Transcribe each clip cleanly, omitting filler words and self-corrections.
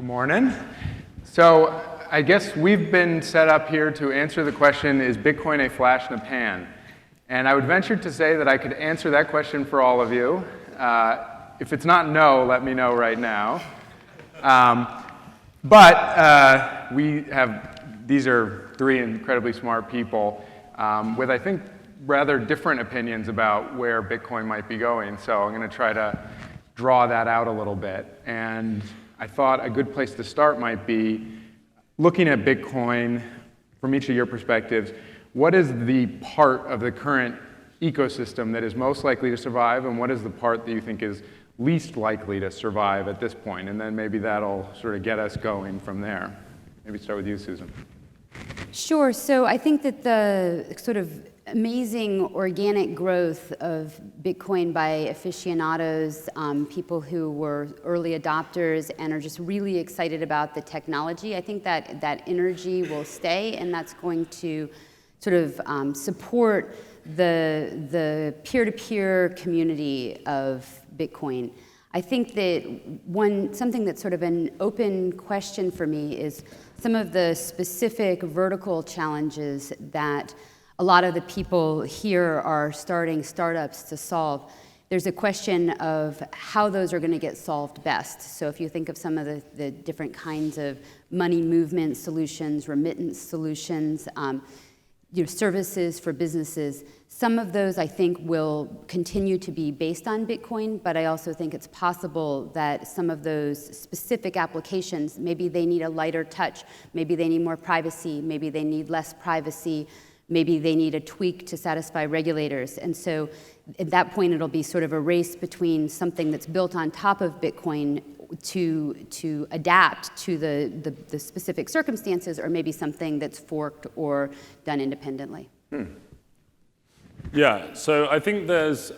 Morning. So I guess we've been set up here to answer the question, is Bitcoin a flash in a pan? And I would venture to say that I could answer that question for all of you. If it's not no, let me know right now. These are three incredibly smart people with, I think, rather different opinions about where Bitcoin might be going. So I'm going to try to draw that out a little bit. And I thought a good place to start might be looking at Bitcoin from each of your perspectives. What is the part of the current ecosystem that is most likely to survive, and what is the part that you think is least likely to survive at this point? And then maybe that'll sort of get us going from there. Maybe start with you, Susan. Sure. So I think that the sort of amazing organic growth of Bitcoin by aficionados, people who were early adopters and are just really excited about the technology, I think that energy will stay, and that's going to sort of support the peer-to-peer community of Bitcoin. I think that something that's sort of an open question for me is some of the specific vertical challenges that a lot of the people here are starting startups to solve. There's a question of how those are going to get solved best. So if you think of some of the different kinds of money movement solutions, remittance solutions, services for businesses, some of those I think will continue to be based on Bitcoin, but I also think it's possible that some of those specific applications, maybe they need a lighter touch, maybe they need more privacy, maybe they need less privacy, maybe they need a tweak to satisfy regulators. And so at that point, it'll be sort of a race between something that's built on top of Bitcoin to adapt to the specific circumstances, or maybe something that's forked or done independently. Yeah, so I think there's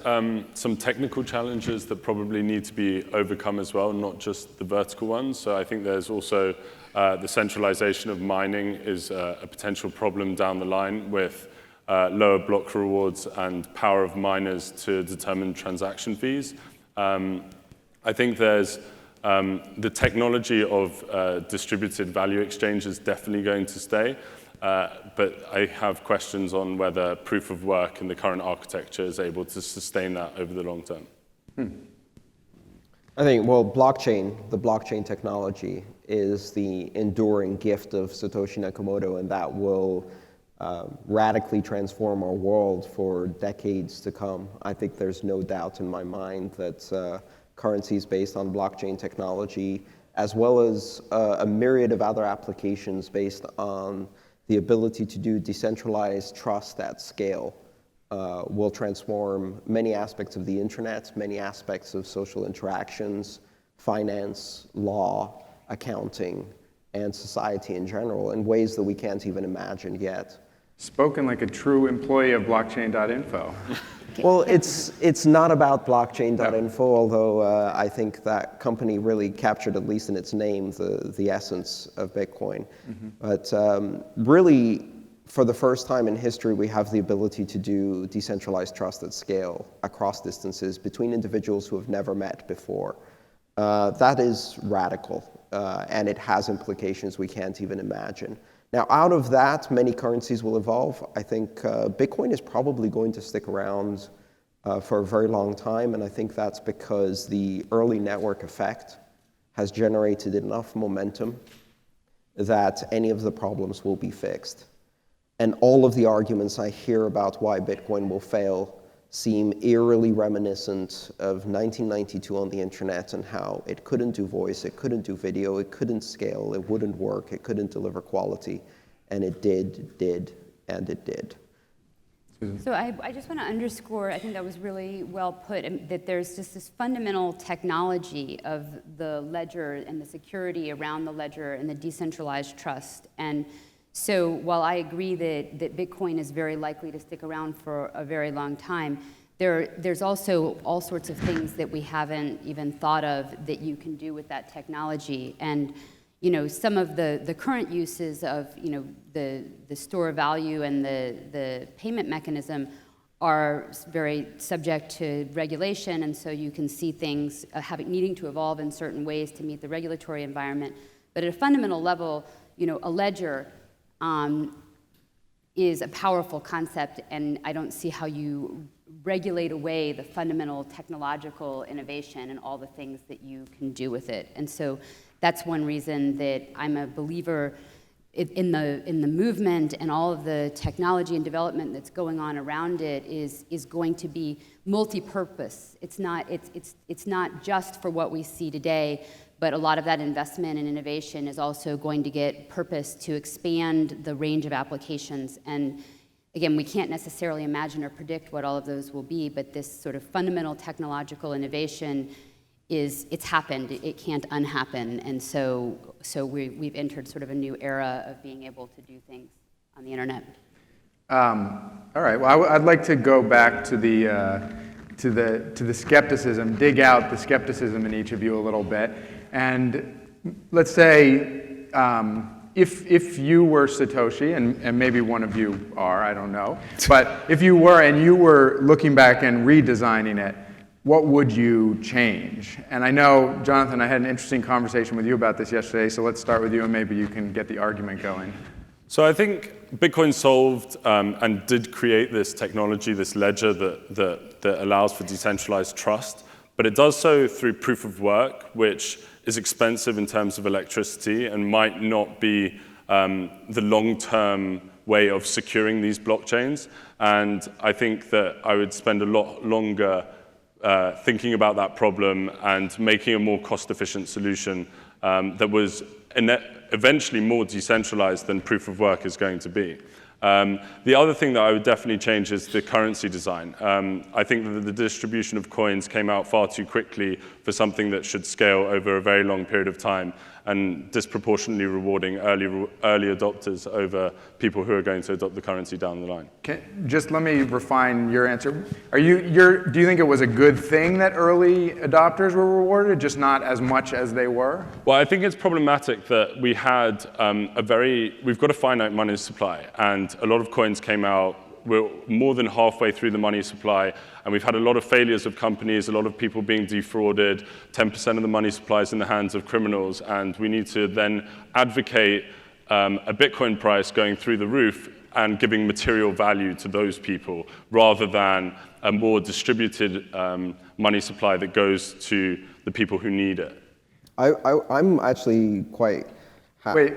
some technical challenges that probably need to be overcome as well, not just the vertical ones. So I think there's also the centralization of mining is a potential problem down the line with lower block rewards and power of miners to determine transaction fees. I think there's the technology of distributed value exchange is definitely going to stay. But I have questions on whether proof of work in the current architecture is able to sustain that over the long term. I think, well, the blockchain technology is the enduring gift of Satoshi Nakamoto, and that will radically transform our world for decades to come. I think there's no doubt in my mind that currencies based on blockchain technology, as well as a myriad of other applications based on the ability to do decentralized trust at scale, will transform many aspects of the internet, many aspects of social interactions, finance, law, accounting, and society in general in ways that we can't even imagine yet. Spoken like a true employee of Blockchain.info. Well, it's not about Blockchain.info, although I think that company really captured, at least in its name, the essence of Bitcoin. But really, for the first time in history, we have the ability to do decentralized trust at scale across distances between individuals who have never met before. That is radical, and it has implications we can't even imagine. Now, out of that, many currencies will evolve. I think Bitcoin is probably going to stick around for a very long time, and I think that's because the early network effect has generated enough momentum that any of the problems will be fixed. And all of the arguments I hear about why Bitcoin will fail seem eerily reminiscent of 1992 on the internet and how it couldn't do voice, it couldn't do video, it couldn't scale, it wouldn't work, it couldn't deliver quality, and it did, and it did. So I just want to underscore, I think that was really well put, that there's just this fundamental technology of the ledger and the security around the ledger and the decentralized trust. And so while I agree that Bitcoin is very likely to stick around for a very long time, there's also all sorts of things that we haven't even thought of that you can do with that technology. And some of the current uses of the store of value and the payment mechanism are very subject to regulation, and so you can see things needing to evolve in certain ways to meet the regulatory environment. But at a fundamental level, a ledger is a powerful concept, and I don't see how you regulate away the fundamental technological innovation and all the things that you can do with it. And so that's one reason that I'm a believer in the movement, and all of the technology and development that's going on around it is going to be multi-purpose. It's not just for what we see today, but a lot of that investment and innovation is also going to get purpose to expand the range of applications. And again, we can't necessarily imagine or predict what all of those will be, but this sort of fundamental technological innovation it's happened. It can't unhappen. And so we've entered sort of a new era of being able to do things on the internet. All right. Well, I'd like to go back to the skepticism, dig out the skepticism in each of you a little bit, and let's say if you were Satoshi, and maybe one of you are, I don't know, but if you were and you were looking back and redesigning it, what would you change? And I know, Jonathan, I had an interesting conversation with you about this yesterday, so let's start with you and maybe you can get the argument going. So I think Bitcoin solved and did create this technology, this ledger that allows for decentralized trust, but it does so through proof of work, which is expensive in terms of electricity and might not be the long-term way of securing these blockchains. And I think that I would spend a lot longer thinking about that problem and making a more cost-efficient solution that was eventually more decentralized than proof of work is going to be. The other thing that I would definitely change is the currency design. I think that the distribution of coins came out far too quickly for something that should scale over a very long period of time, and disproportionately rewarding early adopters over people who are going to adopt the currency down the line. Just let me refine your answer. Do you think it was a good thing that early adopters were rewarded, just not as much as they were? Well, I think it's problematic that we had we've got a finite money supply, and a lot of coins came out. We're more than halfway through the money supply, and we've had a lot of failures of companies, a lot of people being defrauded, 10% of the money supply is in the hands of criminals, and we need to then advocate a Bitcoin price going through the roof and giving material value to those people, rather than a more distributed money supply that goes to the people who need it. I'm actually quite... Wait,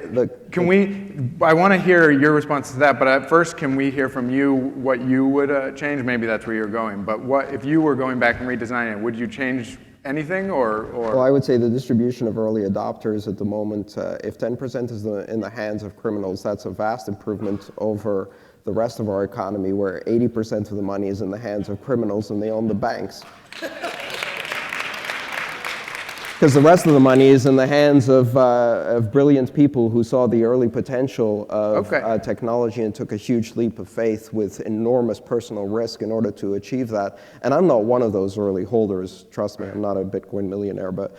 I want to hear your response to that, but at first, can we hear from you what you would change? Maybe that's where you're going, but what if you were going back and redesigning it, would you change anything, or? Well, I would say the distribution of early adopters at the moment, if 10% is in the hands of criminals, that's a vast improvement over the rest of our economy, where 80% of the money is in the hands of criminals and they own the banks. Because the rest of the money is in the hands of brilliant people who saw the early potential of technology and took a huge leap of faith with enormous personal risk in order to achieve that. And I'm not one of those early holders, trust me, I'm not a Bitcoin millionaire. But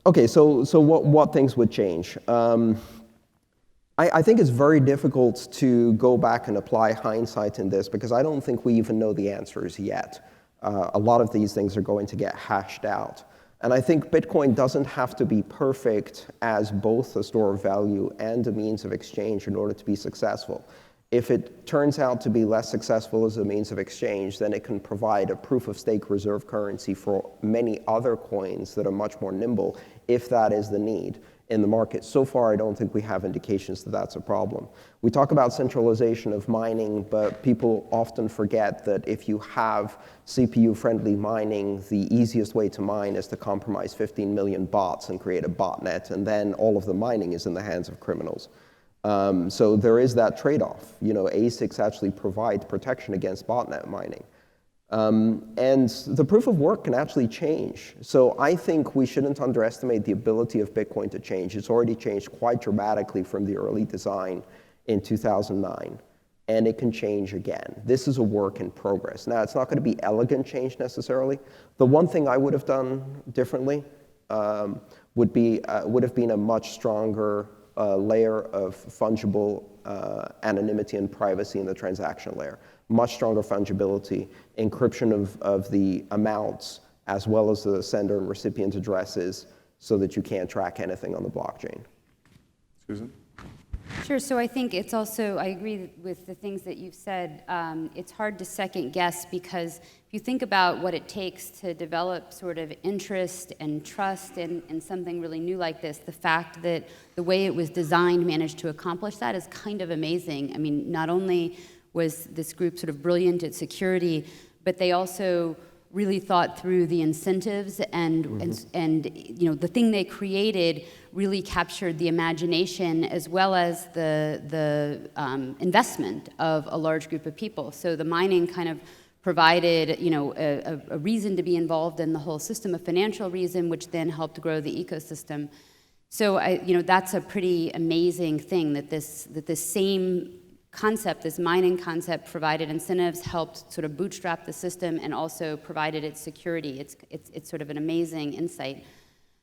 okay, so what things would change? I think it's very difficult to go back and apply hindsight in this, because I don't think we even know the answers yet. A lot of these things are going to get hashed out. And I think Bitcoin doesn't have to be perfect as both a store of value and a means of exchange in order to be successful. If it turns out to be less successful as a means of exchange, then it can provide a proof-of-stake reserve currency for many other coins that are much more nimble, if that is the need in the market. So far, I don't think we have indications that that's a problem. We talk about centralization of mining, but people often forget that if you have CPU-friendly mining, the easiest way to mine is to compromise 15 million bots and create a botnet, and then all of the mining is in the hands of criminals. So there is that trade-off. You know, ASICs actually provide protection against botnet mining. And the proof of work can actually change. So I think we shouldn't underestimate the ability of Bitcoin to change. It's already changed quite dramatically from the early design in 2009. And it can change again. This is a work in progress. Now, it's not going to be elegant change necessarily. The one thing I would have done differently would have been a much stronger layer of fungible anonymity and privacy in the transaction layer. Much stronger fungibility, encryption of the amounts, as well as the sender and recipient addresses, so that you can't track anything on the blockchain. Susan? Sure. So I think it's also, I agree with the things that you've said. It's hard to second guess because if you think about what it takes to develop sort of interest and trust in something really new like this, the fact that the way it was designed managed to accomplish that is kind of amazing. I mean, not only was this group sort of brilliant at security, but they also really thought through the incentives and you know, the thing they created really captured the imagination as well as the investment of a large group of people. So the mining kind of provided, you know, a reason to be involved in the whole system, a financial reason, which then helped grow the ecosystem. So you know, that's a pretty amazing thing that this same concept, this mining concept, provided incentives, helped sort of bootstrap the system, and also provided its security. It's sort of an amazing insight.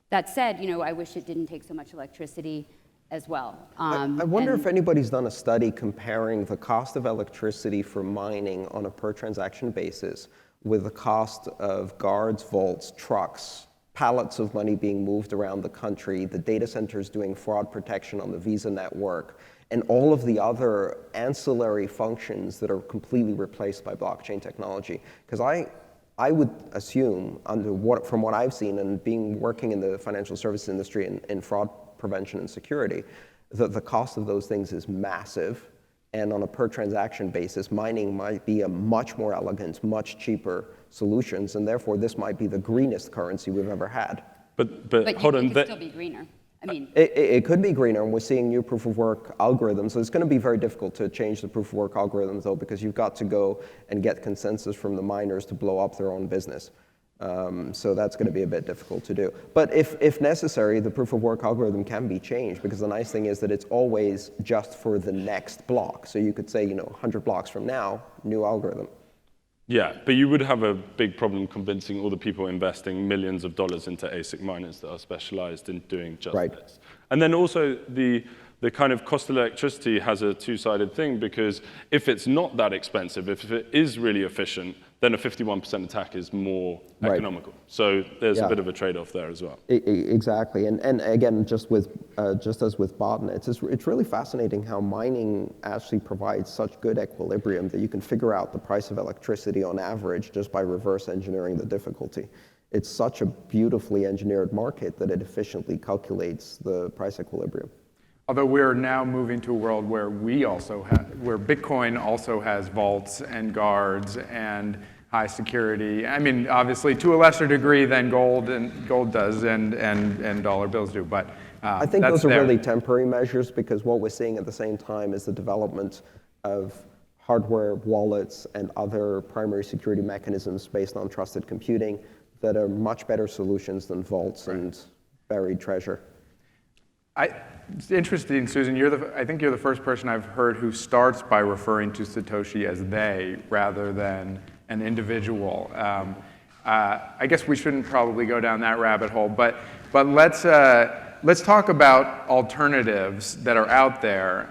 That said, you know, I wish it didn't take so much electricity as well. I wonder if anybody's done a study comparing the cost of electricity for mining on a per transaction basis with the cost of guards, vaults, trucks, pallets of money being moved around the country, the data centers doing fraud protection on the Visa network, and all of the other ancillary functions that are completely replaced by blockchain technology. Because I would assume, from what I've seen and working in the financial services industry in fraud prevention and security, that the cost of those things is massive. And on a per transaction basis, mining might be a much more elegant, much cheaper solutions, and therefore this might be the greenest currency we've ever had. But hold on. It could still be greener. I mean, it could be greener, and we're seeing new proof-of-work algorithms. So it's going to be very difficult to change the proof-of-work algorithms, though, because you've got to go and get consensus from the miners to blow up their own business. So that's going to be a bit difficult to do. But if necessary, the proof-of-work algorithm can be changed, because the nice thing is that it's always just for the next block. So you could say, 100 blocks from now, new algorithm. Yeah, but you would have a big problem convincing all the people investing millions of dollars into ASIC miners that are specialized in doing just this. And then also the kind of cost of electricity has a two-sided thing, because if it's not that expensive, if it is really efficient, then a 51% attack is more economical. So there's a bit of a trade-off there as well. Exactly, and again, just as with botnets, it's really fascinating how mining actually provides such good equilibrium that you can figure out the price of electricity on average just by reverse engineering the difficulty. It's such a beautifully engineered market that it efficiently calculates the price equilibrium. Although we're now moving to a world where where Bitcoin also has vaults and guards and high security. I mean, obviously to a lesser degree than gold does and dollar bills do, but I think those are really temporary measures, because what we're seeing at the same time is the development of hardware wallets and other primary security mechanisms based on trusted computing that are much better solutions than vaults and buried treasure. It's interesting, Susan, I think you're the first person I've heard who starts by referring to Satoshi as they rather than an individual. I guess we shouldn't probably go down that rabbit hole, but let's talk about alternatives that are out there,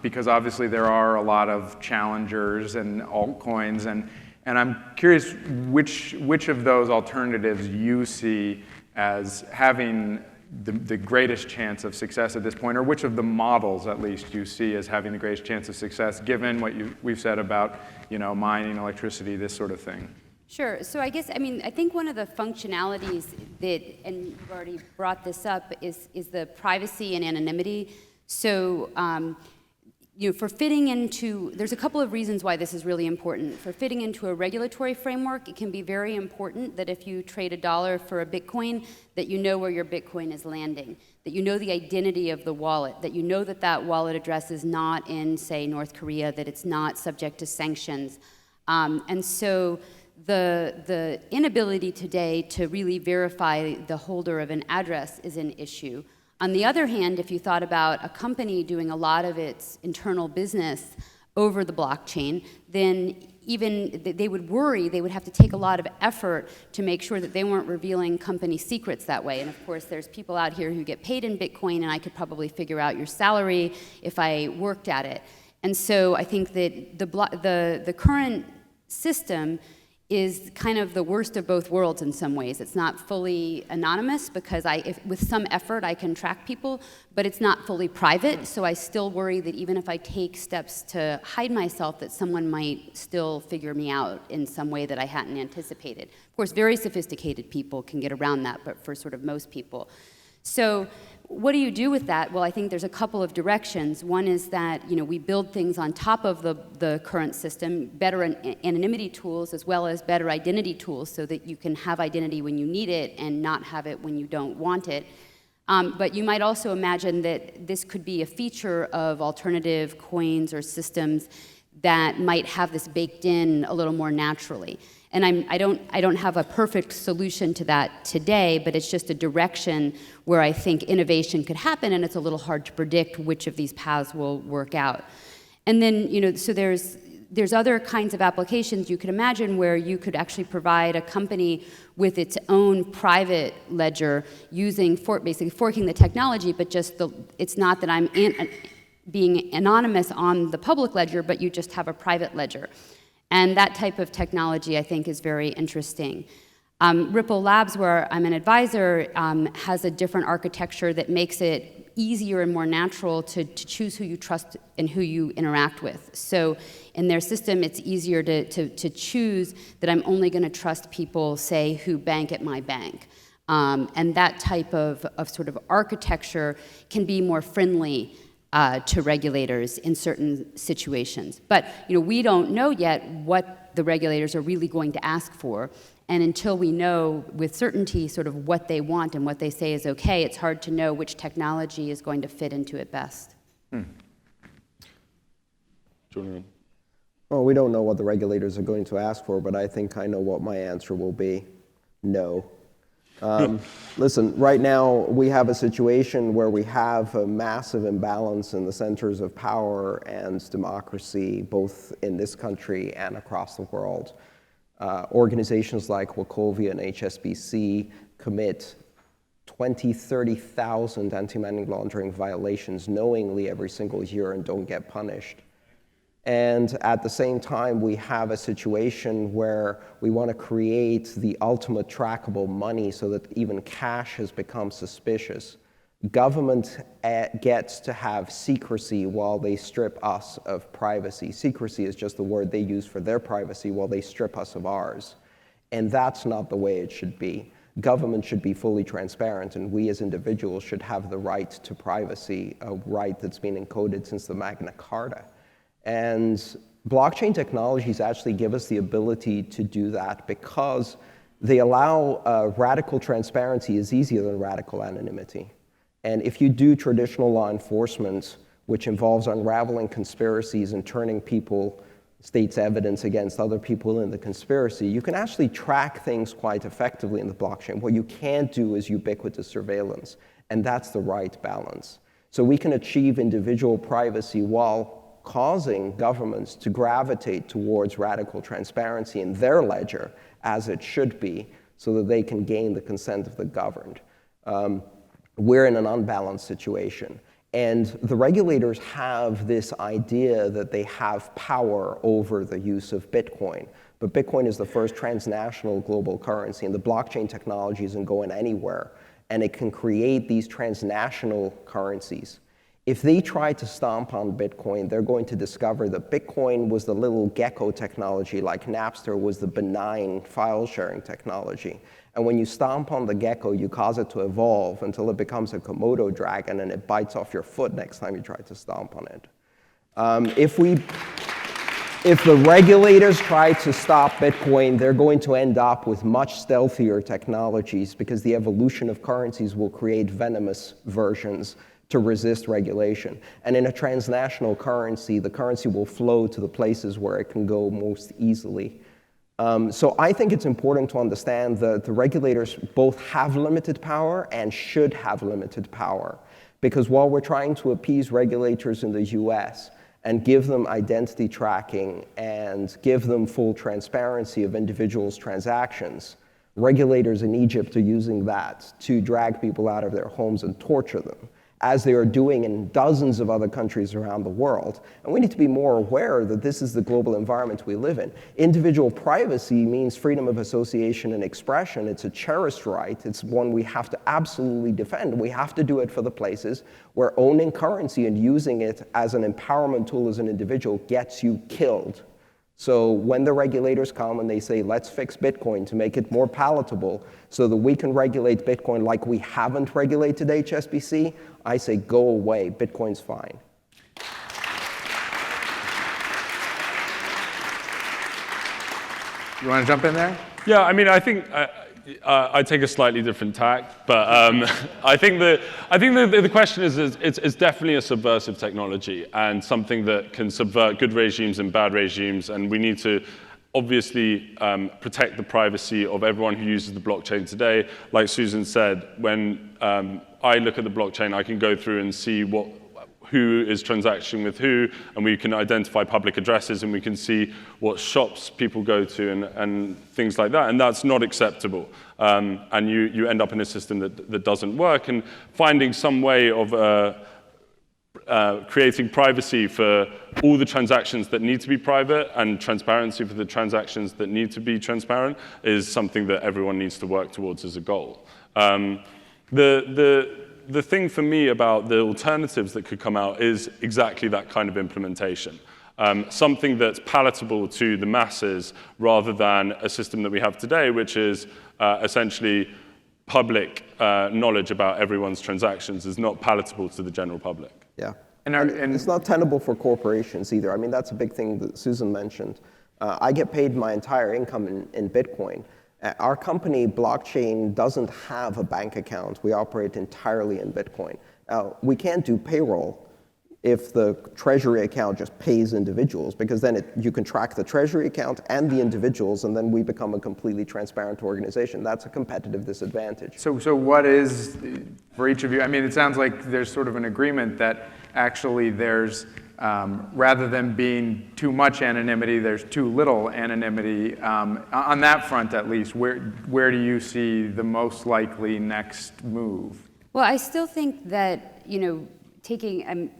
because obviously there are a lot of challengers and altcoins, and I'm curious which of those alternatives you see as having the greatest chance of success at this point, or which of the models, at least, you see as having the greatest chance of success, given what we've said about, mining, electricity, this sort of thing? Sure. So I think one of the functionalities that, and you've already brought this up, is the privacy and anonymity. So, for fitting into, there's a couple of reasons why this is really important. For fitting into a regulatory framework, it can be very important that if you trade $1 for a Bitcoin, that you know where your Bitcoin is landing, that you know the identity of the wallet, that you know that that wallet address is not in, say, North Korea, that it's not subject to sanctions. And so the inability today to really verify the holder of an address is an issue. On the other hand, if you thought about a company doing a lot of its internal business over the blockchain, then even they would worry, they would have to take a lot of effort to make sure that they weren't revealing company secrets that way. And of course, there's people out here who get paid in Bitcoin, and I could probably figure out your salary if I worked at it. And so I think that the current system is kind of the worst of both worlds in some ways. It's not fully anonymous because with some effort I can track people, but it's not fully private, so I still worry that even if I take steps to hide myself, that someone might still figure me out in some way that I hadn't anticipated. Of course, very sophisticated people can get around that, but for sort of most people. So what do you do with that? Well, I think there's a couple of directions. One is that we build things on top of the current system, better anonymity tools as well as better identity tools so that you can have identity when you need it and not have it when you don't want it. But you might also imagine that this could be a feature of alternative coins or systems that might have this baked in a little more naturally. And I don't have a perfect solution to that today, but it's just a direction where I think innovation could happen, and it's a little hard to predict which of these paths will work out. And then, so there's other kinds of applications you could imagine where you could actually provide a company with its own private ledger basically forking the technology, but just it's not that I'm being anonymous on the public ledger, but you just have a private ledger. And that type of technology, I think, is very interesting. Ripple Labs, where I'm an advisor, has a different architecture that makes it easier and more natural to choose who you trust and who you interact with. So in their system, it's easier to choose that I'm only going to trust people, say, who bank at my bank. And that type of sort of architecture can be more friendly to regulators in certain situations. But we don't know yet what the regulators are really going to ask for. And until we know with certainty sort of what they want and what they say is okay, it's hard to know which technology is going to fit into it best. Julian? Well, we don't know what the regulators are going to ask for, but I think I know what my answer will be. No. Listen, right now we have a situation where we have a massive imbalance in the centers of power and democracy, both in this country and across the world. Organizations like Wachovia and HSBC commit 20,000, 30,000 anti-money laundering violations knowingly every single year and don't get punished. And at the same time, we have a situation where we want to create the ultimate trackable money so that even cash has become suspicious. Government gets to have secrecy while they strip us of privacy. Secrecy is just the word they use for their privacy while they strip us of ours. And that's not the way it should be. Government should be fully transparent, and we as individuals should have the right to privacy, a right that's been encoded since the Magna Carta. And blockchain technologies actually give us the ability to do that because they allow radical transparency is easier than radical anonymity. And if you do traditional law enforcement, which involves unraveling conspiracies and turning states' evidence against other people in the conspiracy, you can actually track things quite effectively in the blockchain. What you can't do is ubiquitous surveillance, and that's the right balance. So we can achieve individual privacy while causing governments to gravitate towards radical transparency in their ledger, as it should be, so that they can gain the consent of the governed. We're in an unbalanced situation. And the regulators have this idea that they have power over the use of Bitcoin. But Bitcoin is the first transnational global currency, and the blockchain technology isn't going anywhere. And it can create these transnational currencies. If they try to stomp on Bitcoin, they're going to discover that Bitcoin was the little gecko technology, like Napster was the benign file-sharing technology. And when you stomp on the gecko, you cause it to evolve until it becomes a Komodo dragon and it bites off your foot next time you try to stomp on it. If the regulators try to stop Bitcoin, they're going to end up with much stealthier technologies because the evolution of currencies will create venomous versions to resist regulation. And in a transnational currency, the currency will flow to the places where it can go most easily. So I think it's important to understand that the regulators both have limited power and should have limited power. Because while we're trying to appease regulators in the US and give them identity tracking and give them full transparency of individuals' transactions, regulators in Egypt are using that to drag people out of their homes and torture them. as they are doing in dozens of other countries around the world. And we need to be more aware that this is the global environment we live in. Individual privacy means freedom of association and expression. It's a cherished right. It's one we have to absolutely defend. We have to do it for the places where owning currency and using it as an empowerment tool as an individual gets you killed. So when the regulators come and they say, let's fix Bitcoin to make it more palatable so that we can regulate Bitcoin like we haven't regulated HSBC, I say, go away. Bitcoin's fine. You want to jump in there? Yeah, I mean, I think I take a slightly different tack, but I think the question is it's definitely a subversive technology and something that can subvert good regimes and bad regimes, and we need to obviously protect the privacy of everyone who uses the blockchain today. Like Susan said, when I look at the blockchain, I can go through and see who is transacting with who, and we can identify public addresses, and we can see what shops people go to and things like that, and that's not acceptable. And you end up in a system that doesn't work, and finding some way of creating privacy for all the transactions that need to be private and transparency for the transactions that need to be transparent is something that everyone needs to work towards as a goal. The thing for me about the alternatives that could come out is exactly that kind of implementation. Something that's palatable to the masses rather than a system that we have today, which is essentially public knowledge about everyone's transactions is not palatable to the general public. Yeah. And it's not tenable for corporations either. I mean, that's a big thing that Susan mentioned. I get paid my entire income in Bitcoin. Our company, Blockchain, doesn't have a bank account. We operate entirely in Bitcoin. Now, we can't do payroll if the treasury account just pays individuals, because then you can track the treasury account and the individuals, and then we become a completely transparent organization. That's a competitive disadvantage. So what is, for each of you, I mean, it sounds like there's sort of an agreement that actually there's, rather than being too much anonymity, there's too little anonymity. On that front, at least, where do you see the most likely next move? Well, I still think that, taking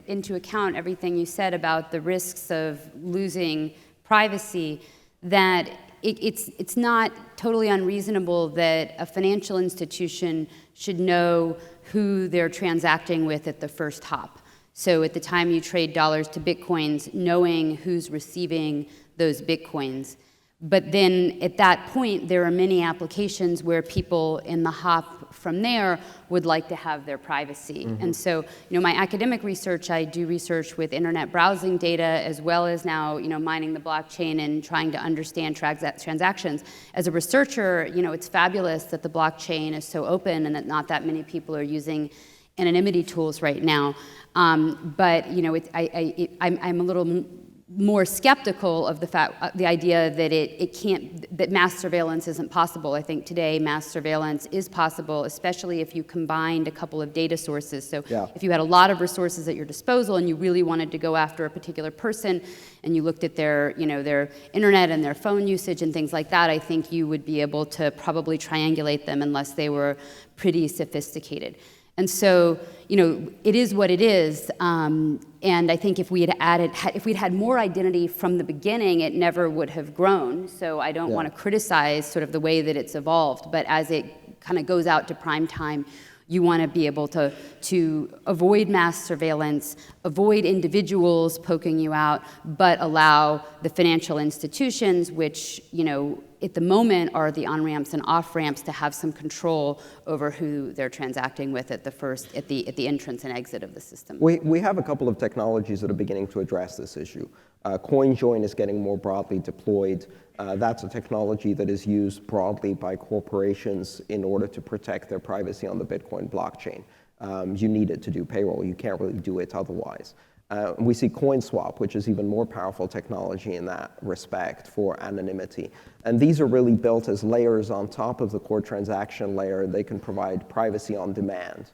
into account everything you said about the risks of losing privacy, that it's not totally unreasonable that a financial institution should know who they're transacting with at the first hop. So at the time you trade dollars to Bitcoins, knowing who's receiving those Bitcoins. But then at that point, there are many applications where people in the hop from there would like to have their privacy. Mm-hmm. And so, my academic research, I do research with internet browsing data as well as now, mining the blockchain and trying to understand transactions. As a researcher, it's fabulous that the blockchain is so open and that not that many people are using anonymity tools right now. But, I'm a little more skeptical of the idea that that mass surveillance isn't possible. I think today mass surveillance is possible, especially if you combined a couple of data sources. So if you had a lot of resources at your disposal and you really wanted to go after a particular person and you looked at their internet and their phone usage and things like that, I think you would be able to probably triangulate them unless they were pretty sophisticated. And so, it is what it is. And I think if we'd had more identity from the beginning, it never would have grown. So I don't want to criticize sort of the way that it's evolved, but as it kind of goes out to prime time, you want to be able to avoid mass surveillance, avoid individuals poking you out, but allow the financial institutions, which, at the moment are the on-ramps and off-ramps, to have some control over who they're transacting with at the entrance and exit of the system. We have a couple of technologies that are beginning to address this issue. CoinJoin is getting more broadly deployed. That's a technology that is used broadly by corporations in order to protect their privacy on the Bitcoin blockchain. You need it to do payroll. You can't really do it otherwise. We see CoinSwap, which is even more powerful technology in that respect for anonymity. And these are really built as layers on top of the core transaction layer. They can provide privacy on demand.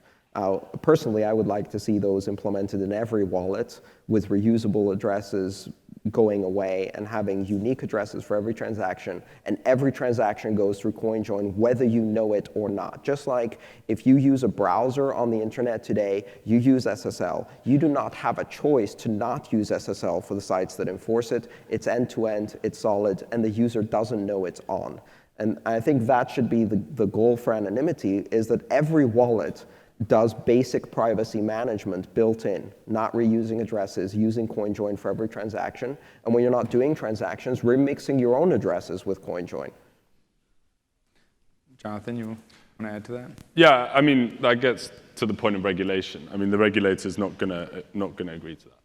Personally, I would like to see those implemented in every wallet with reusable addresses, going away and having unique addresses for every transaction, and every transaction goes through CoinJoin whether you know it or not. Just like if you use a browser on the internet today, you use SSL. You do not have a choice to not use SSL for the sites that enforce it. It's end-to-end, it's solid, and the user doesn't know it's on. And I think that should be the goal for anonymity, is that every wallet does basic privacy management built in, not reusing addresses, using CoinJoin for every transaction. And when you're not doing transactions, remixing your own addresses with CoinJoin. Jonathan, you want to add to that? Yeah, I mean, that gets to the point of regulation. I mean, the regulator's not gonna agree to that.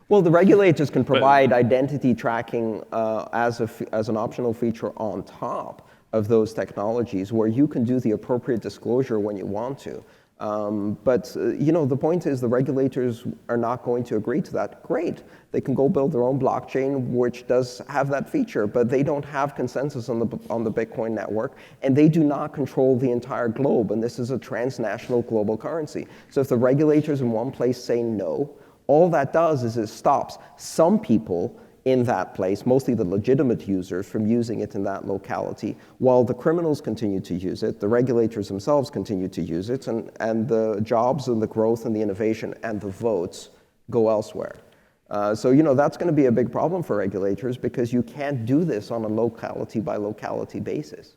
Well, the regulators can provide identity tracking as an optional feature on top of those technologies, where you can do the appropriate disclosure when you want to. But the point is the regulators are not going to agree to that. Great. They can go build their own blockchain, which does have that feature, but they don't have consensus on the Bitcoin network, and they do not control the entire globe, and this is a transnational global currency. So if the regulators in one place say no, all that does is it stops some people in that place, mostly the legitimate users, from using it in that locality, while the criminals continue to use it, the regulators themselves continue to use it, and the jobs and the growth and the innovation and the votes go elsewhere. So that's going to be a big problem for regulators, because you can't do this on a locality by locality basis.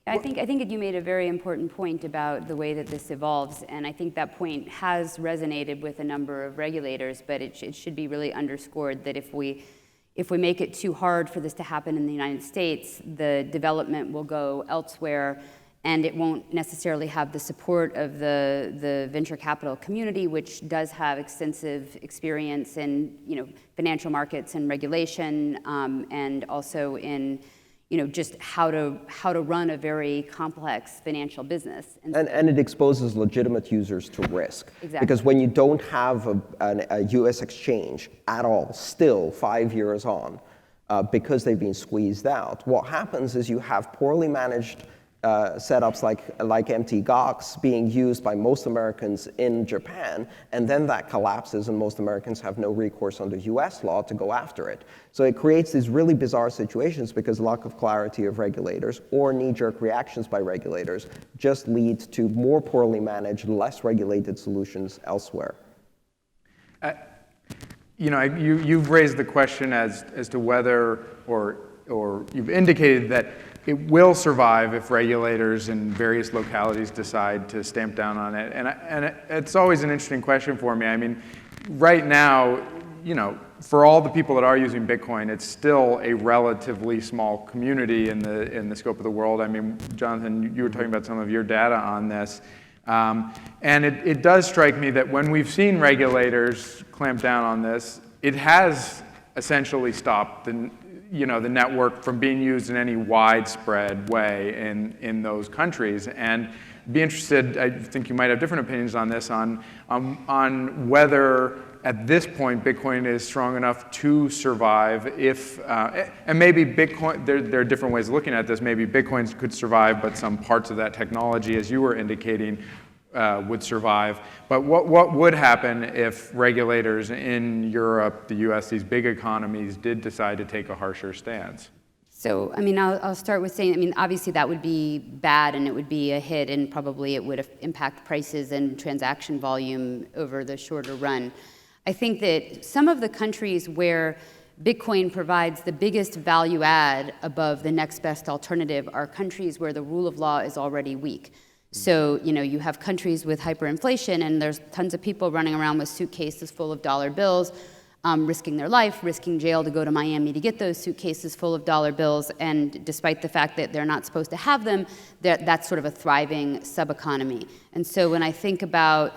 I think you made a very important point about the way that this evolves, and I think that point has resonated with a number of regulators, but it should be really underscored that if we make it too hard for this to happen in the United States, the development will go elsewhere, and it won't necessarily have the support of the venture capital community, which does have extensive experience in financial markets and regulation, and also in just how to run a very complex financial business. And it exposes legitimate users to risk. Exactly. Because when you don't have a US exchange at all, still 5 years on, because they've been squeezed out, what happens is you have poorly managed setups like MT Gox being used by most Americans in Japan, and then that collapses and most Americans have no recourse under US law to go after it. So it creates these really bizarre situations because lack of clarity of regulators or knee-jerk reactions by regulators just lead to more poorly managed, less regulated solutions elsewhere. You've raised the question as to whether, or you've indicated that it will survive if regulators in various localities decide to stamp down on it. And it's always an interesting question for me. I mean, right now, for all the people that are using Bitcoin, it's still a relatively small community in the scope of the world. I mean, Jonathan, you were talking about some of your data on this. And it does strike me that when we've seen regulators clamp down on this, it has essentially stopped the network from being used in any widespread way in those countries. And be interested, I think you might have different opinions on this, on whether at this point Bitcoin is strong enough to survive if, and maybe Bitcoin, there are different ways of looking at this, maybe Bitcoin could survive, but some parts of that technology, as you were indicating, would survive. But what would happen if regulators in Europe, the US, these big economies, did decide to take a harsher stance? So, I mean, I'll start with saying, I mean, obviously that would be bad and it would be a hit, and probably it would impact prices and transaction volume over the shorter run. I think that some of the countries where Bitcoin provides the biggest value add above the next best alternative are countries where the rule of law is already weak. So, you have countries with hyperinflation, and there's tons of people running around with suitcases full of dollar bills, risking their life, risking jail to go to Miami to get those suitcases full of dollar bills, and despite the fact that they're not supposed to have them, that's sort of a thriving sub-economy. And so when I think about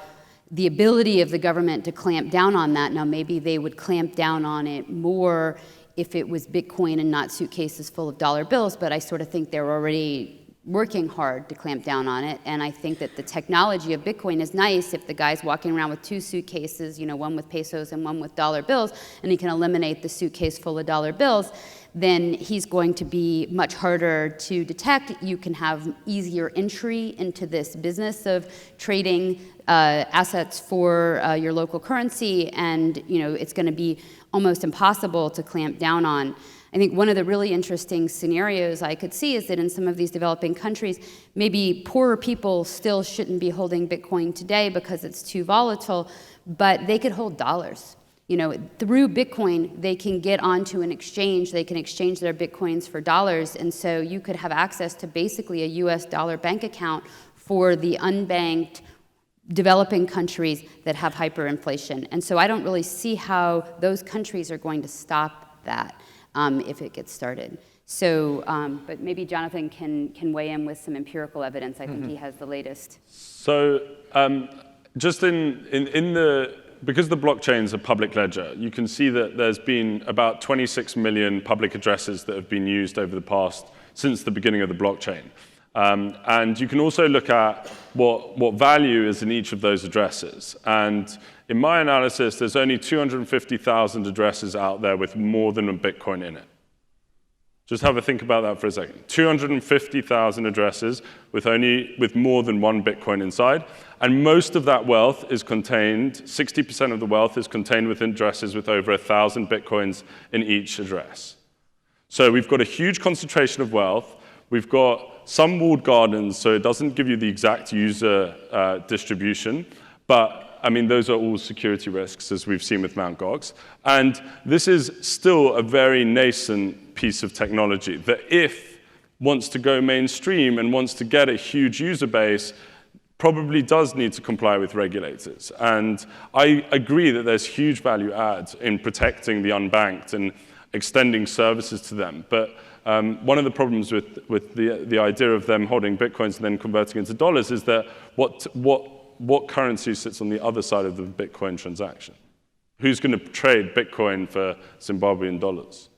the ability of the government to clamp down on that, now maybe they would clamp down on it more if it was Bitcoin and not suitcases full of dollar bills, but I sort of think they're already working hard to clamp down on it. And I think that the technology of Bitcoin is nice if the guy's walking around with 2 suitcases, one with pesos and one with dollar bills, and he can eliminate the suitcase full of dollar bills, then he's going to be much harder to detect. You can have easier entry into this business of trading assets for your local currency, and it's going to be almost impossible to clamp down on. I think one of the really interesting scenarios I could see is that in some of these developing countries, maybe poorer people still shouldn't be holding Bitcoin today because it's too volatile, but they could hold dollars. Through Bitcoin, they can get onto an exchange, they can exchange their Bitcoins for dollars, and so you could have access to basically a US dollar bank account for the unbanked developing countries that have hyperinflation. And so I don't really see how those countries are going to stop that if it gets started. So, but maybe Jonathan can weigh in with some empirical evidence. I think he has the latest. So just because the blockchain's a public ledger, you can see that there's been about 26 million public addresses that have been used over the past, since the beginning of the blockchain. And you can also look at what value is in each of those addresses. And in my analysis, there's only 250,000 addresses out there with more than a Bitcoin in it. Just have a think about that for a second. 250,000 addresses with more than 1 Bitcoin inside. And most of that wealth is contained, 60% of the wealth is contained within addresses with over 1,000 Bitcoins in each address. So we've got a huge concentration of wealth. We've got some walled gardens, so it doesn't give you the exact user distribution. But those are all security risks, as we've seen with Mt. Gox. And this is still a very nascent piece of technology that, if wants to go mainstream and wants to get a huge user base, probably does need to comply with regulators. And I agree that there's huge value add in protecting the unbanked and extending services to them. But one of the problems with the idea of them holding Bitcoins and then converting into dollars is that what currency sits on the other side of the Bitcoin transaction? Who's going to trade Bitcoin for Zimbabwean dollars?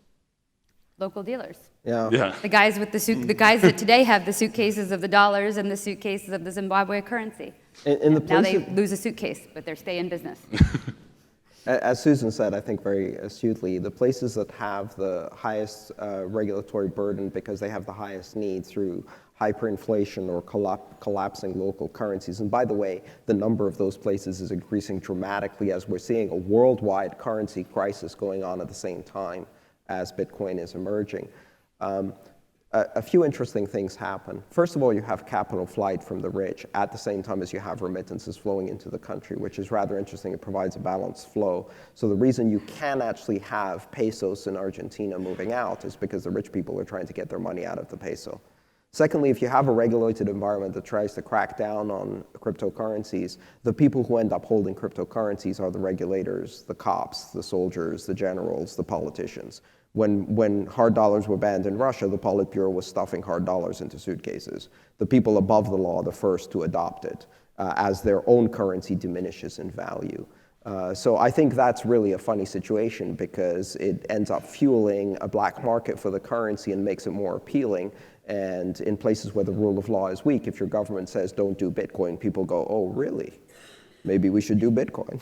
Local dealers. Yeah. The guys the guys that today have the suitcases of the dollars and the suitcases of the Zimbabwe currency. Now they lose a suitcase, but they stay in business. As Susan said, I think very astutely, the places that have the highest regulatory burden because they have the highest need through hyperinflation or collapsing local currencies. And by the way, the number of those places is increasing dramatically as we're seeing a worldwide currency crisis going on at the same time as Bitcoin is emerging. A few interesting things happen. First of all, you have capital flight from the rich at the same time as you have remittances flowing into the country, which is rather interesting. It provides a balanced flow. So the reason you can actually have pesos in Argentina moving out is because the rich people are trying to get their money out of the peso. Secondly, if you have a regulated environment that tries to crack down on cryptocurrencies, the people who end up holding cryptocurrencies are the regulators, the cops, the soldiers, the generals, the politicians. When hard dollars were banned in Russia, the Politburo was stuffing hard dollars into suitcases. The people above the law are the first to adopt it as their own currency diminishes in value. So I think that's really a funny situation because it ends up fueling a black market for the currency and makes it more appealing. And in places where the rule of law is weak, if your government says don't do Bitcoin, people go, oh, really? Maybe we should do Bitcoin.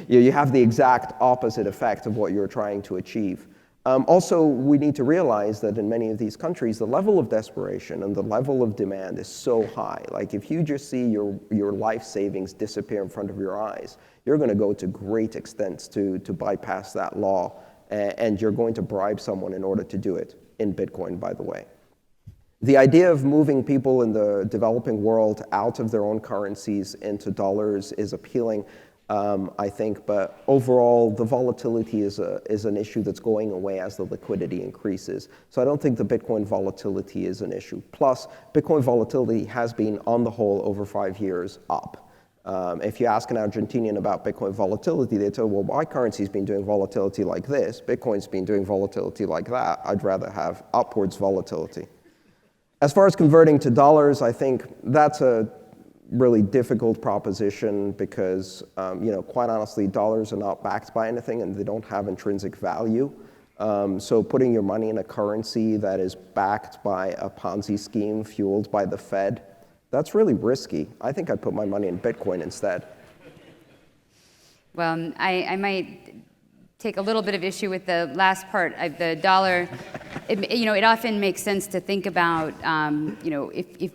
You have the exact opposite effect of what you're trying to achieve. Also, we need to realize that in many of these countries, the level of desperation and the level of demand is so high. Like if you just see your life savings disappear in front of your eyes, you're going to go to great extents to bypass that law, and you're going to bribe someone in order to do it, in Bitcoin, by the way. The idea of moving people in the developing world out of their own currencies into dollars is appealing, I think, but overall, the volatility is an issue that's going away as the liquidity increases. So I don't think the Bitcoin volatility is an issue. Plus, Bitcoin volatility has been, on the whole, over 5 years, up. If you ask an Argentinian about Bitcoin volatility, they tell you, well, my currency's been doing volatility like this, Bitcoin's been doing volatility like that. I'd rather have upwards volatility. As far as converting to dollars, I think that's a really difficult proposition because, quite honestly, dollars are not backed by anything and they don't have intrinsic value. So putting your money in a currency that is backed by a Ponzi scheme fueled by the Fed, that's really risky. I think I'd put my money in Bitcoin instead. Well, I might take a little bit of issue with the last part of the dollar. It often makes sense to think about, if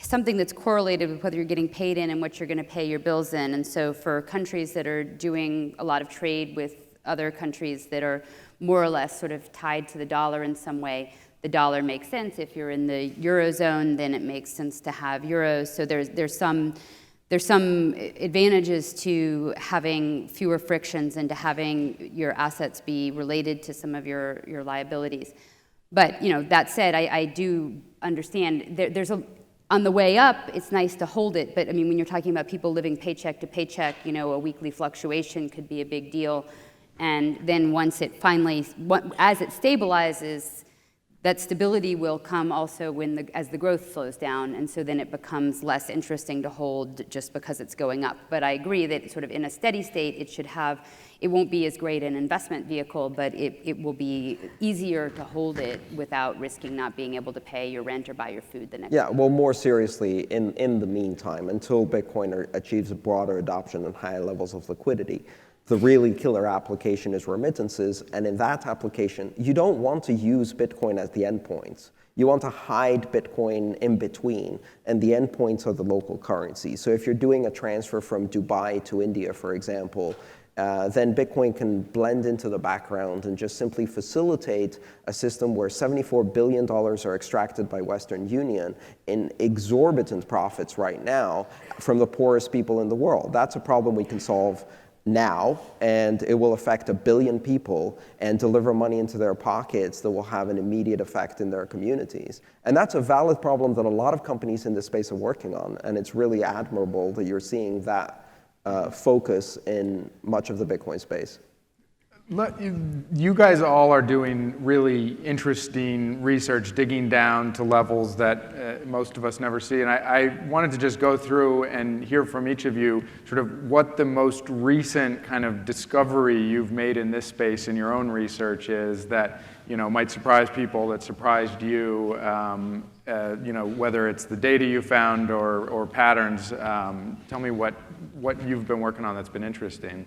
something that's correlated with whether you're getting paid in and what you're going to pay your bills in. And so for countries that are doing a lot of trade with other countries that are more or less sort of tied to the dollar in some way, the dollar makes sense. If you're in the Eurozone, then it makes sense to have euros. So there's some advantages to having fewer frictions and to having your assets be related to some of your liabilities. But that said, I do understand on the way up, it's nice to hold it. But I mean, when you're talking about people living paycheck to paycheck, a weekly fluctuation could be a big deal. And then once it finally, as it stabilizes, that stability will come also as the growth slows down, and so then it becomes less interesting to hold just because it's going up. But I agree that sort of in a steady state, it won't be as great an investment vehicle, but it will be easier to hold it without risking not being able to pay your rent or buy your food the next day. Yeah, well, more seriously, in the meantime, until Bitcoin achieves a broader adoption and higher levels of liquidity, the really killer application is remittances, and in that application, you don't want to use Bitcoin as the endpoints. You want to hide Bitcoin in between, and the endpoints are the local currency. So if you're doing a transfer from Dubai to India, for example, then Bitcoin can blend into the background and just simply facilitate a system where $74 billion are extracted by Western Union in exorbitant profits right now from the poorest people in the world. That's a problem we can solve now, and it will affect 1 billion people and deliver money into their pockets that will have an immediate effect in their communities. And that's a valid problem that a lot of companies in this space are working on, and it's really admirable that you're seeing that focus in much of the Bitcoin space. You guys all are doing really interesting research, digging down to levels that most of us never see. And I wanted to just go through and hear from each of you sort of what the most recent kind of discovery you've made in this space in your own research is that might surprise people, that surprised you, whether it's the data you found or patterns. Tell me what you've been working on that's been interesting.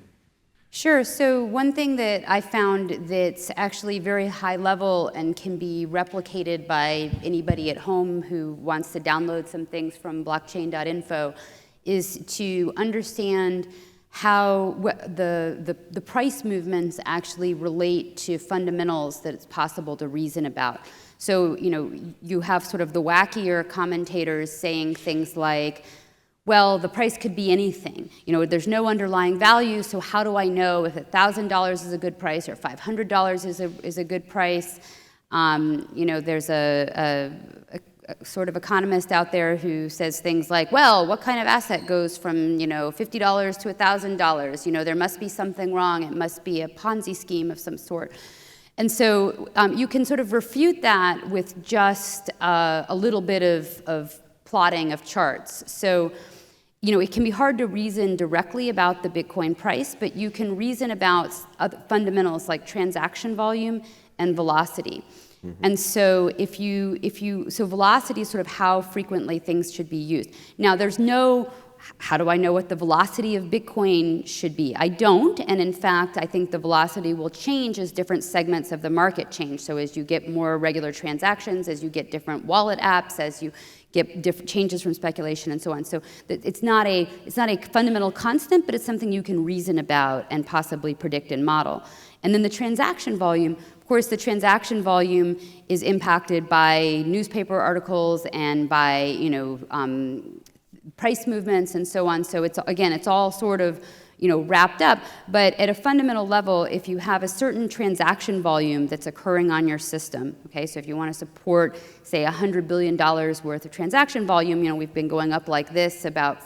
Sure. So one thing that I found that's actually very high level and can be replicated by anybody at home who wants to download some things from Blockchain.info is to understand how the price movements actually relate to fundamentals that it's possible to reason about. So, you have sort of the wackier commentators saying things like, well, the price could be anything. There's no underlying value, so how do I know if $1,000 is a good price or $500 is a good price? There's a sort of economist out there who says things like, well, what kind of asset goes from $50 to $1,000? There must be something wrong. It must be a Ponzi scheme of some sort. And so you can sort of refute that with just a little bit of plotting of charts. So, it can be hard to reason directly about the Bitcoin price, but you can reason about other fundamentals like transaction volume and velocity. Mm-hmm. And so so velocity is sort of how frequently things should be used. Now, how do I know what the velocity of Bitcoin should be? I don't, and in fact, I think the velocity will change as different segments of the market change. So as you get more regular transactions, as you get different wallet apps, as you get different changes from speculation and so on. So it's not a fundamental constant, but it's something you can reason about and possibly predict and model. And then the transaction volume, of course, the transaction volume is impacted by newspaper articles and by price movements and so on. So it's all sort of wrapped up. But at a fundamental level, if you have a certain transaction volume that's occurring on your system, okay, so if you want to support, say, $100 billion worth of transaction volume, we've been going up like this, about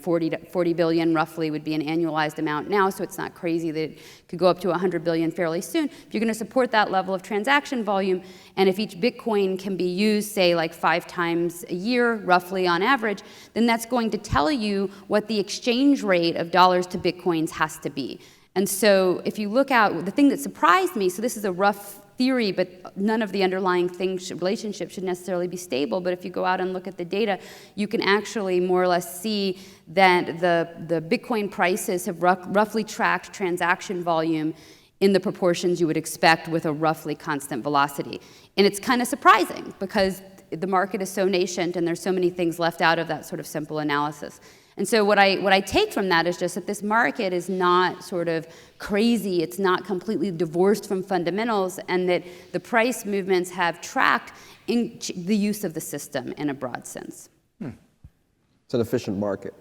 40 billion roughly would be an annualized amount now, so it's not crazy that it could go up to 100 billion fairly soon. If you're going to support that level of transaction volume, and if each Bitcoin can be used, say, like 5 times a year, roughly on average, then that's going to tell you what the exchange rate of dollars to Bitcoins has to be. And so if you look out, the thing that surprised me, so this is a rough theory, but none of the underlying relationships should necessarily be stable. But if you go out and look at the data, you can actually more or less see that the Bitcoin prices have roughly tracked transaction volume in the proportions you would expect with a roughly constant velocity. And it's kind of surprising because the market is so nascent and there's so many things left out of that sort of simple analysis. And so what I take from that is just that this market is not sort of crazy, it's not completely divorced from fundamentals, and that the price movements have tracked in the use of the system in a broad sense. It's an efficient market.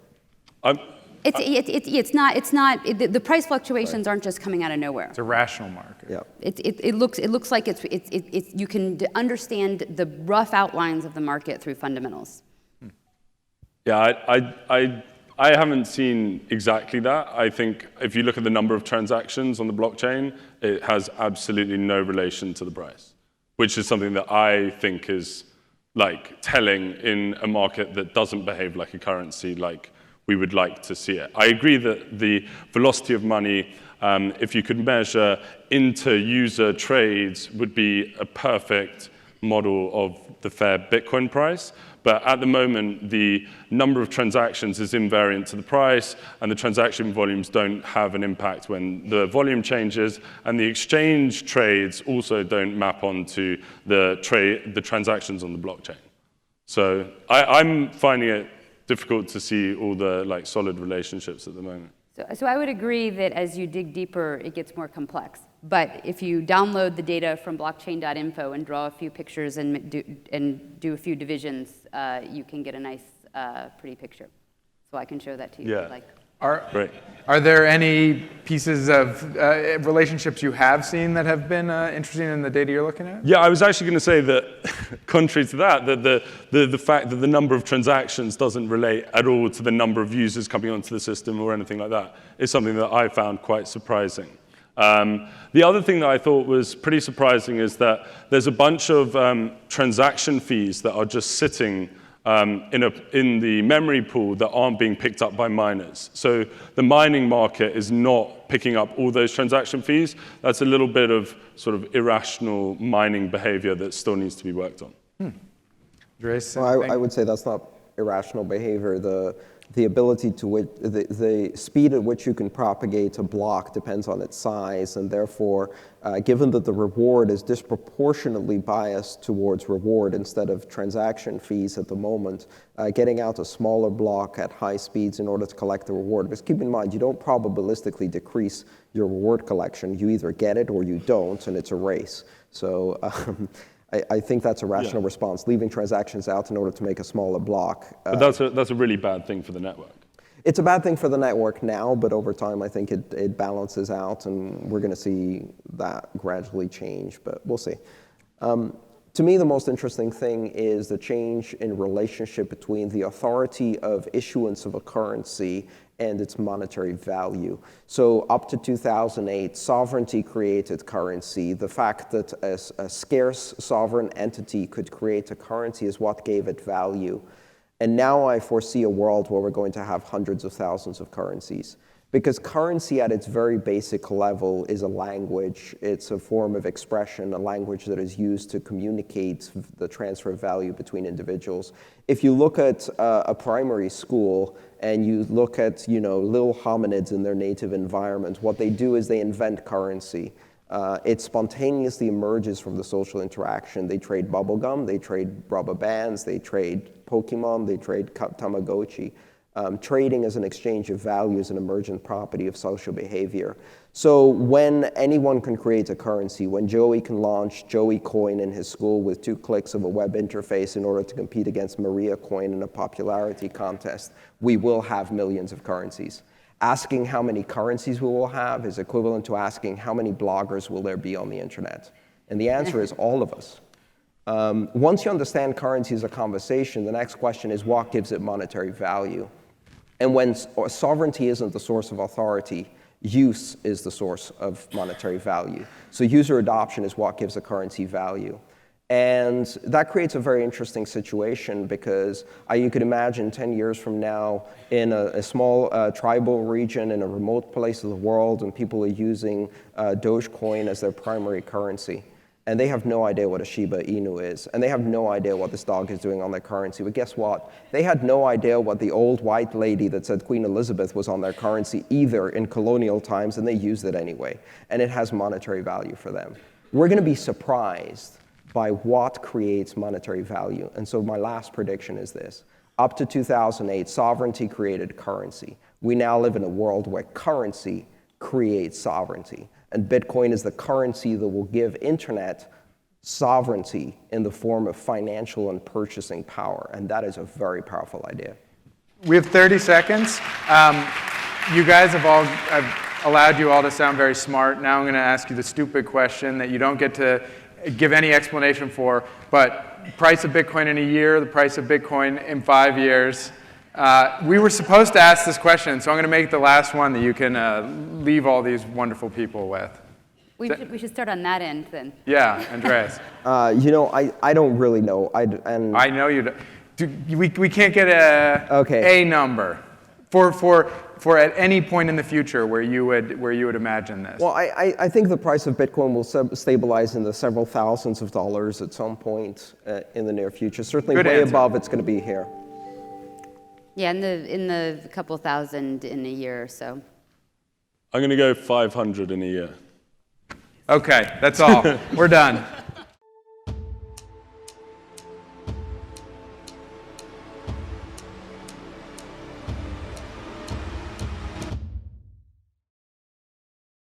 It's not. The price fluctuations aren't just coming out of nowhere. It's a rational market. Yeah. It looks like you can understand the rough outlines of the market through fundamentals. Yeah, I haven't seen exactly that. I think if you look at the number of transactions on the blockchain, it has absolutely no relation to the price, which is something that I think is like telling in a market that doesn't behave like a currency like we would like to see it. I agree that the velocity of money, if you could measure inter-user trades, would be a perfect model of the fair Bitcoin price. But at the moment, the number of transactions is invariant to the price, and the transaction volumes don't have an impact when the volume changes, and the exchange trades also don't map onto the transactions on the blockchain. So I'm finding it difficult to see all the like solid relationships at the moment. So I would agree that as you dig deeper, it gets more complex. But if you download the data from Blockchain.info and draw a few pictures and do a few divisions, you can get a nice, pretty picture. So I can show that to you if you'd like. Are there any pieces of relationships you have seen that have been interesting in the data you're looking at? Yeah, I was actually going to say that, contrary to that, the fact that the number of transactions doesn't relate at all to the number of users coming onto the system or anything like that is something that I found quite surprising. The other thing that I thought was pretty surprising is that there's a bunch of transaction fees that are just sitting in the memory pool that aren't being picked up by miners. So the mining market is not picking up all those transaction fees. That's a little bit of sort of irrational mining behavior that still needs to be worked on. Andreas, Well, I would say that's not irrational behavior. The ability to which, the speed at which you can propagate a block depends on its size, and therefore, given that the reward is disproportionately biased towards reward instead of transaction fees at the moment, getting out a smaller block at high speeds in order to collect the reward. Because keep in mind, you don't probabilistically decrease your reward collection. You either get it or you don't, and it's a race. So. I think that's a rational response, leaving transactions out in order to make a smaller block. But that's a really bad thing for the network. It's a bad thing for the network now, but over time I think it balances out, and we're going to see that gradually change, but we'll see. To me, the most interesting thing is the change in relationship between the authority of issuance of a currency and its monetary value. So up to 2008, sovereignty created currency. The fact that a scarce sovereign entity could create a currency is what gave it value. And now I foresee a world where we're going to have hundreds of thousands of currencies. Because currency at its very basic level is a language. It's a form of expression, a language that is used to communicate the transfer of value between individuals. If you look at a primary school and you look at little hominids in their native environment, what they do is they invent currency. It spontaneously emerges from the social interaction. They trade bubblegum, they trade rubber bands, they trade Pokemon, they trade Tamagotchi. Trading as an exchange of value is an emergent property of social behavior. So when anyone can create a currency, when Joey can launch Joey Coin in his school with 2 clicks of a web interface in order to compete against Maria Coin in a popularity contest, we will have millions of currencies. Asking how many currencies we will have is equivalent to asking how many bloggers will there be on the internet. And the answer is all of us. Once you understand currency as a conversation, the next question is what gives it monetary value? And when sovereignty isn't the source of authority, use is the source of monetary value. So user adoption is what gives a currency value. And that creates a very interesting situation because you could imagine 10 years from now in a small tribal region in a remote place of the world, and people are using Dogecoin as their primary currency. And they have no idea what a Shiba Inu is. And they have no idea what this dog is doing on their currency. But guess what? They had no idea what the old white lady that said Queen Elizabeth was on their currency either in colonial times, and they used it anyway. And it has monetary value for them. We're going to be surprised by what creates monetary value. And so my last prediction is this. Up to 2008, sovereignty created currency. We now live in a world where currency creates sovereignty. And Bitcoin is the currency that will give internet sovereignty in the form of financial and purchasing power. And that is a very powerful idea. We have 30 seconds. You guys have all, I've allowed you all to sound very smart. Now I'm going to ask you the stupid question that you don't get to give any explanation for, but price of Bitcoin in a year, the price of Bitcoin in 5 years. We were supposed to ask this question, so I'm going to make it the last one that you can leave all these wonderful people with. We should start on that end then. Yeah, Andreas. I don't really know. I know you don't. We can't get a number for at any point in the future where you would imagine this. Well, I think the price of Bitcoin will stabilize in the several thousands of dollars at some point in the near future. Certainly Good way answer. above it's going to be here. Yeah, in the couple thousand in a year or so. I'm going to go 500 in a year. Okay, that's all. We're done.